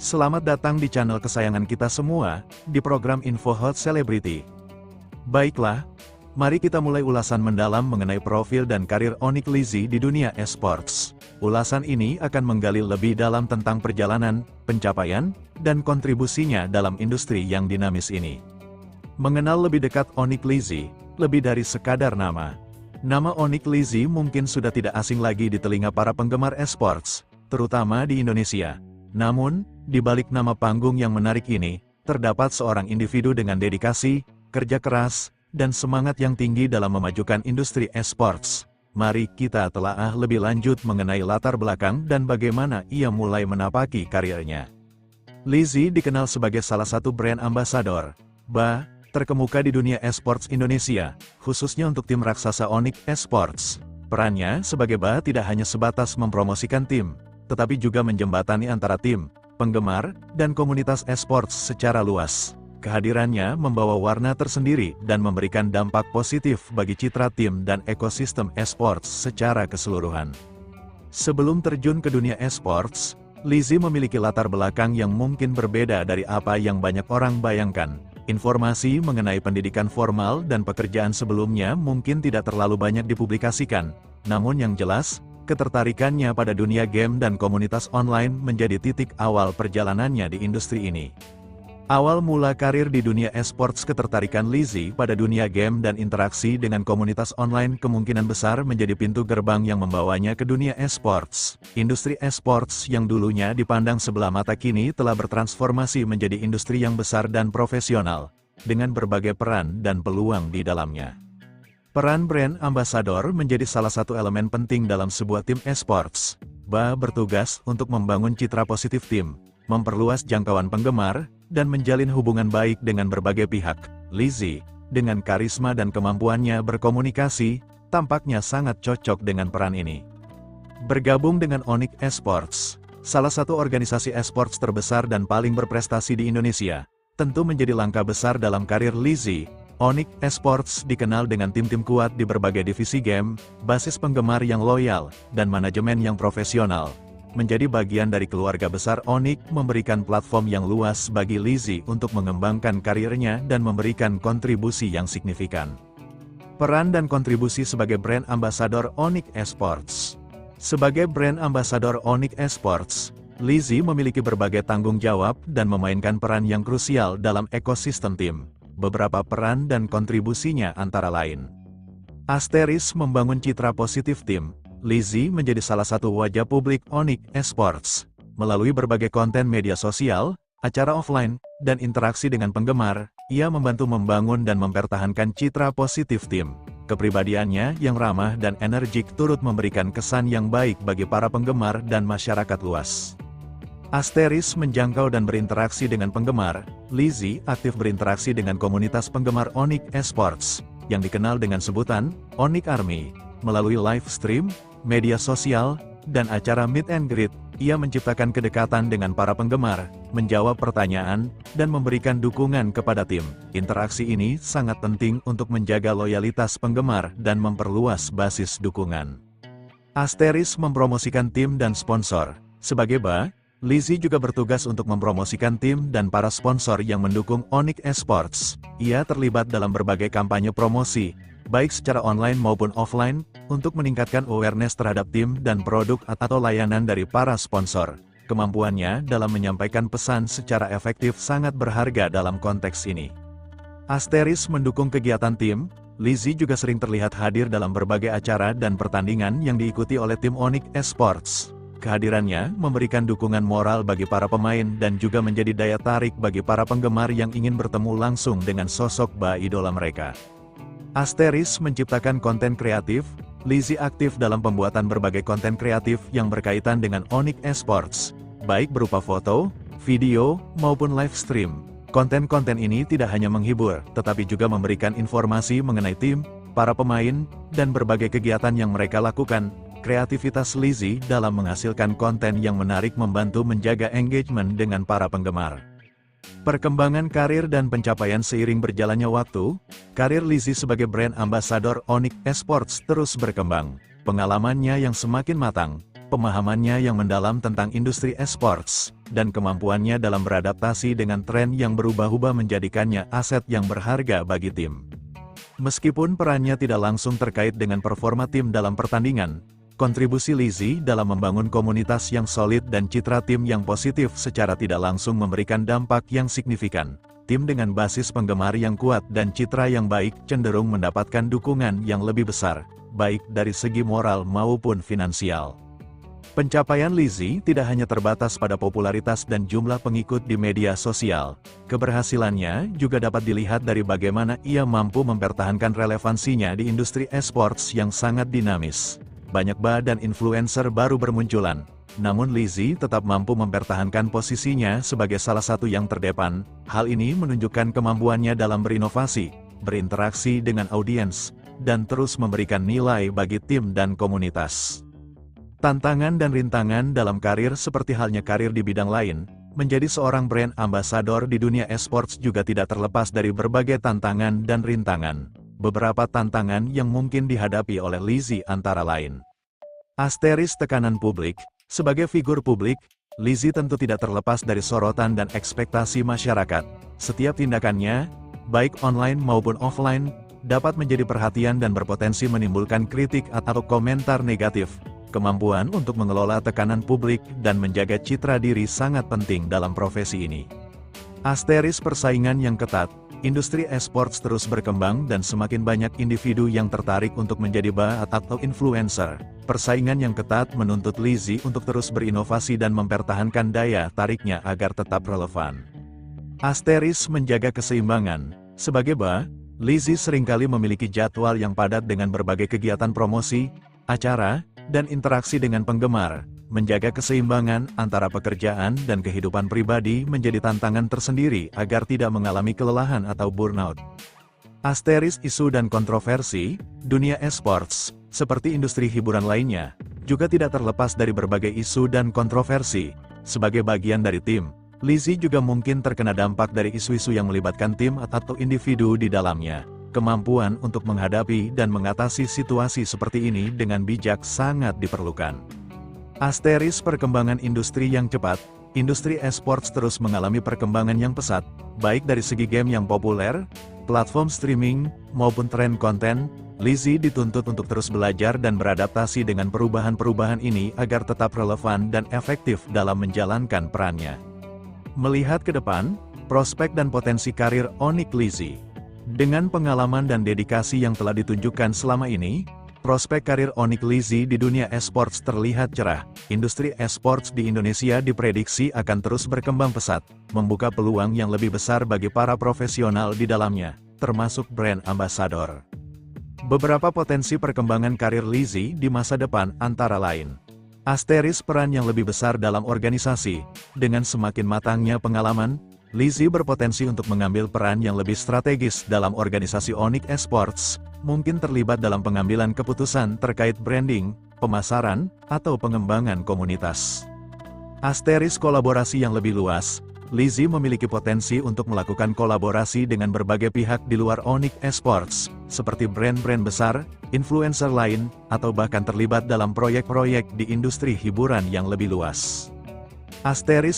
Selamat datang di channel kesayangan kita semua, di program Info Hot Celebrity. Baiklah, mari kita mulai ulasan mendalam mengenai profil dan karir Onyx Lizzy di dunia esports. Ulasan ini akan menggali lebih dalam tentang perjalanan, pencapaian, dan kontribusinya dalam industri yang dinamis ini. Mengenal lebih dekat Onyx Lizzy, lebih dari sekadar nama. Nama Onyx Lizzy mungkin sudah tidak asing lagi di telinga para penggemar esports, terutama di Indonesia. Namun, di balik nama panggung yang menarik ini, terdapat seorang individu dengan dedikasi, kerja keras, dan semangat yang tinggi dalam memajukan industri esports. Mari kita telaah lebih lanjut mengenai latar belakang dan bagaimana ia mulai menapaki karirnya. Lizzy dikenal sebagai salah satu brand ambassador, terkemuka di dunia esports Indonesia, khususnya untuk tim raksasa Onyx Esports. Perannya sebagai tidak hanya sebatas mempromosikan tim, tetapi juga menjembatani antara tim, penggemar, dan komunitas esports secara luas. Kehadirannya membawa warna tersendiri dan memberikan dampak positif bagi citra tim dan ekosistem esports secara keseluruhan. Sebelum terjun ke dunia esports, Lizzy memiliki latar belakang yang mungkin berbeda dari apa yang banyak orang bayangkan. Informasi mengenai pendidikan formal dan pekerjaan sebelumnya mungkin tidak terlalu banyak dipublikasikan, namun yang jelas, ketertarikannya pada dunia game dan komunitas online menjadi titik awal perjalanannya di industri ini. Awal mula karir di dunia esports. Ketertarikan Lizzy pada dunia game dan interaksi dengan komunitas online kemungkinan besar menjadi pintu gerbang yang membawanya ke dunia esports. Industri esports yang dulunya dipandang sebelah mata kini telah bertransformasi menjadi industri yang besar dan profesional, dengan berbagai peran dan peluang di dalamnya. Peran brand ambassador menjadi salah satu elemen penting dalam sebuah tim esports. Bertugas untuk membangun citra positif tim, memperluas jangkauan penggemar, dan menjalin hubungan baik dengan berbagai pihak. Lizzy, dengan karisma dan kemampuannya berkomunikasi, tampaknya sangat cocok dengan peran ini. Bergabung dengan Onyx Esports, salah satu organisasi esports terbesar dan paling berprestasi di Indonesia, tentu menjadi langkah besar dalam karir Lizzy. Onyx Esports dikenal dengan tim-tim kuat di berbagai divisi game, basis penggemar yang loyal, dan manajemen yang profesional. Menjadi bagian dari keluarga besar Onyx memberikan platform yang luas bagi Lizzy untuk mengembangkan karirnya dan memberikan kontribusi yang signifikan. Peran dan kontribusi sebagai brand ambassador Onyx Esports. Sebagai brand ambassador Onyx Esports, Lizzy memiliki berbagai tanggung jawab dan memainkan peran yang krusial dalam ekosistem tim. Beberapa peran dan kontribusinya antara lain. Membangun citra positif tim. Lizzy menjadi salah satu wajah publik Onyx Esports. Melalui berbagai konten media sosial, acara offline, dan interaksi dengan penggemar, ia membantu membangun dan mempertahankan citra positif tim. Kepribadiannya yang ramah dan energik turut memberikan kesan yang baik bagi para penggemar dan masyarakat luas. Menjangkau dan berinteraksi dengan penggemar. Lizzy aktif berinteraksi dengan komunitas penggemar Onyx Esports, yang dikenal dengan sebutan Onyx Army. Melalui live stream, media sosial, dan acara meet and greet, ia menciptakan kedekatan dengan para penggemar, menjawab pertanyaan, dan memberikan dukungan kepada tim. Interaksi ini sangat penting untuk menjaga loyalitas penggemar dan memperluas basis dukungan. Mempromosikan tim dan sponsor. Sebagai Lizzy juga bertugas untuk mempromosikan tim dan para sponsor yang mendukung Onyx Esports. Ia terlibat dalam berbagai kampanye promosi, baik secara online maupun offline, untuk meningkatkan awareness terhadap tim dan produk atau layanan dari para sponsor. Kemampuannya dalam menyampaikan pesan secara efektif sangat berharga dalam konteks ini. Mendukung kegiatan tim. Lizzy juga sering terlihat hadir dalam berbagai acara dan pertandingan yang diikuti oleh tim Onyx Esports. Kehadirannya memberikan dukungan moral bagi para pemain dan juga menjadi daya tarik bagi para penggemar yang ingin bertemu langsung dengan sosok idola mereka. Menciptakan konten kreatif. Lizzy aktif dalam pembuatan berbagai konten kreatif yang berkaitan dengan Onyx Esports, baik berupa foto, video, maupun live stream. Konten-konten ini tidak hanya menghibur, tetapi juga memberikan informasi mengenai tim, para pemain, dan berbagai kegiatan yang mereka lakukan. Kreativitas Lizzy dalam menghasilkan konten yang menarik membantu menjaga engagement dengan para penggemar. Perkembangan karir dan pencapaian. Seiring berjalannya waktu, karir Lizzy sebagai brand ambassador Onyx Esports terus berkembang. Pengalamannya yang semakin matang, pemahamannya yang mendalam tentang industri esports, dan kemampuannya dalam beradaptasi dengan tren yang berubah-ubah menjadikannya aset yang berharga bagi tim. Meskipun perannya tidak langsung terkait dengan performa tim dalam pertandingan, kontribusi Lizzy dalam membangun komunitas yang solid dan citra tim yang positif secara tidak langsung memberikan dampak yang signifikan. Tim dengan basis penggemar yang kuat dan citra yang baik cenderung mendapatkan dukungan yang lebih besar, baik dari segi moral maupun finansial. Pencapaian Lizzy tidak hanya terbatas pada popularitas dan jumlah pengikut di media sosial. Keberhasilannya juga dapat dilihat dari bagaimana ia mampu mempertahankan relevansinya di industri esports yang sangat dinamis. Banyak dan influencer baru bermunculan, namun Lizzy tetap mampu mempertahankan posisinya sebagai salah satu yang terdepan. Hal ini menunjukkan kemampuannya dalam berinovasi, berinteraksi dengan audiens, dan terus memberikan nilai bagi tim dan komunitas. Tantangan dan rintangan dalam karir seperti halnya karir di bidang lain, menjadi seorang brand ambassador di dunia esports juga tidak terlepas dari berbagai tantangan dan rintangan. Beberapa tantangan yang mungkin dihadapi oleh Lizzy antara lain. Tekanan publik. Sebagai figur publik, Lizzy tentu tidak terlepas dari sorotan dan ekspektasi masyarakat. Setiap tindakannya, baik online maupun offline, dapat menjadi perhatian dan berpotensi menimbulkan kritik atau komentar negatif. Kemampuan untuk mengelola tekanan publik dan menjaga citra diri sangat penting dalam profesi ini. Persaingan yang ketat. Industri esports terus berkembang dan semakin banyak individu yang tertarik untuk menjadi atau influencer. Persaingan yang ketat menuntut Lizzy untuk terus berinovasi dan mempertahankan daya tariknya agar tetap relevan. Menjaga keseimbangan. Sebagai Lizzy seringkali memiliki jadwal yang padat dengan berbagai kegiatan promosi, acara, dan interaksi dengan penggemar. Menjaga keseimbangan antara pekerjaan dan kehidupan pribadi menjadi tantangan tersendiri agar tidak mengalami kelelahan atau burnout. Isu dan kontroversi. Dunia esports, seperti industri hiburan lainnya, juga tidak terlepas dari berbagai isu dan kontroversi. Sebagai bagian dari tim, Lizzy juga mungkin terkena dampak dari isu-isu yang melibatkan tim atau individu di dalamnya. Kemampuan untuk menghadapi dan mengatasi situasi seperti ini dengan bijak sangat diperlukan. Perkembangan industri yang cepat. Industri esports terus mengalami perkembangan yang pesat, baik dari segi game yang populer, platform streaming, maupun tren konten. Lizzy dituntut untuk terus belajar dan beradaptasi dengan perubahan-perubahan ini agar tetap relevan dan efektif dalam menjalankan perannya. Melihat ke depan, prospek dan potensi karir Onyx Lizzy. Dengan pengalaman dan dedikasi yang telah ditunjukkan selama ini, prospek karir Onyx Lizzy di dunia esports terlihat cerah. Industri esports di Indonesia diprediksi akan terus berkembang pesat, membuka peluang yang lebih besar bagi para profesional di dalamnya, termasuk brand ambassador. Beberapa potensi perkembangan karir Lizzy di masa depan antara lain. Peran yang lebih besar dalam organisasi. Dengan semakin matangnya pengalaman, Lizzy berpotensi untuk mengambil peran yang lebih strategis dalam organisasi Onyx Esports, mungkin terlibat dalam pengambilan keputusan terkait branding, pemasaran, atau pengembangan komunitas. Kolaborasi yang lebih luas. Lizzy memiliki potensi untuk melakukan kolaborasi dengan berbagai pihak di luar Onyx Esports, seperti brand-brand besar, influencer lain, atau bahkan terlibat dalam proyek-proyek di industri hiburan yang lebih luas.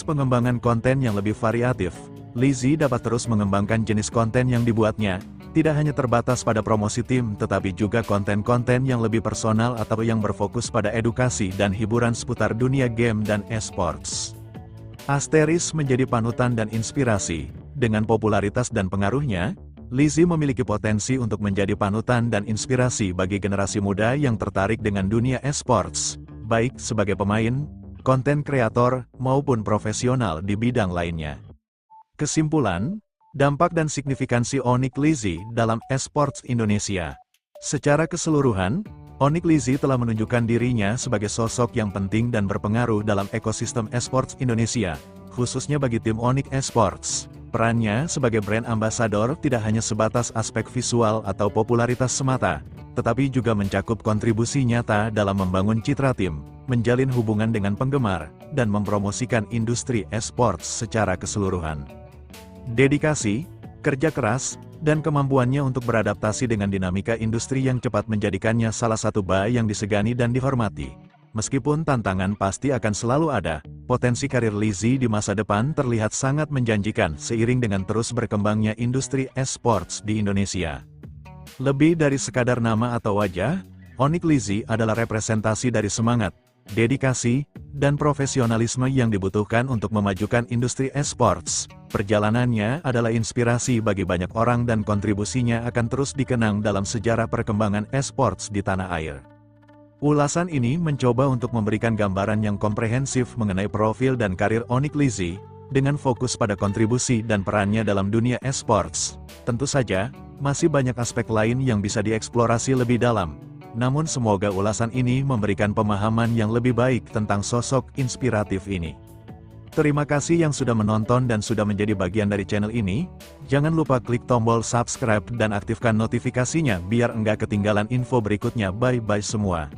Pengembangan konten yang lebih variatif. Lizzy dapat terus mengembangkan jenis konten yang dibuatnya, tidak hanya terbatas pada promosi tim tetapi juga konten-konten yang lebih personal atau yang berfokus pada edukasi dan hiburan seputar dunia game dan esports. Menjadi panutan dan inspirasi. Dengan popularitas dan pengaruhnya, Lizzy memiliki potensi untuk menjadi panutan dan inspirasi bagi generasi muda yang tertarik dengan dunia esports, baik sebagai pemain, konten kreator, maupun profesional di bidang lainnya. Kesimpulan, dampak dan signifikansi Onyx Lizzy dalam esports Indonesia. Secara keseluruhan, Onyx Lizzy telah menunjukkan dirinya sebagai sosok yang penting dan berpengaruh dalam ekosistem esports Indonesia, khususnya bagi tim Onyx Esports. Perannya sebagai brand ambassador tidak hanya sebatas aspek visual atau popularitas semata, tetapi juga mencakup kontribusi nyata dalam membangun citra tim, menjalin hubungan dengan penggemar, dan mempromosikan industri esports secara keseluruhan. Dedikasi, kerja keras, dan kemampuannya untuk beradaptasi dengan dinamika industri yang cepat menjadikannya salah satu yang disegani dan dihormati. Meskipun tantangan pasti akan selalu ada, potensi karir Lizzy di masa depan terlihat sangat menjanjikan seiring dengan terus berkembangnya industri esports di Indonesia. Lebih dari sekadar nama atau wajah, Onyx Lizzy adalah representasi dari semangat, dedikasi, dan profesionalisme yang dibutuhkan untuk memajukan industri esports. Perjalanannya adalah inspirasi bagi banyak orang dan kontribusinya akan terus dikenang dalam sejarah perkembangan esports di tanah air. Ulasan ini mencoba untuk memberikan gambaran yang komprehensif mengenai profil dan karir Onyx Lizzy, dengan fokus pada kontribusi dan perannya dalam dunia esports. Tentu saja, masih banyak aspek lain yang bisa dieksplorasi lebih dalam. Namun semoga ulasan ini memberikan pemahaman yang lebih baik tentang sosok inspiratif ini. Terima kasih yang sudah menonton dan sudah menjadi bagian dari channel ini. Jangan lupa klik tombol subscribe dan aktifkan notifikasinya biar enggak ketinggalan info berikutnya. Bye-bye semua.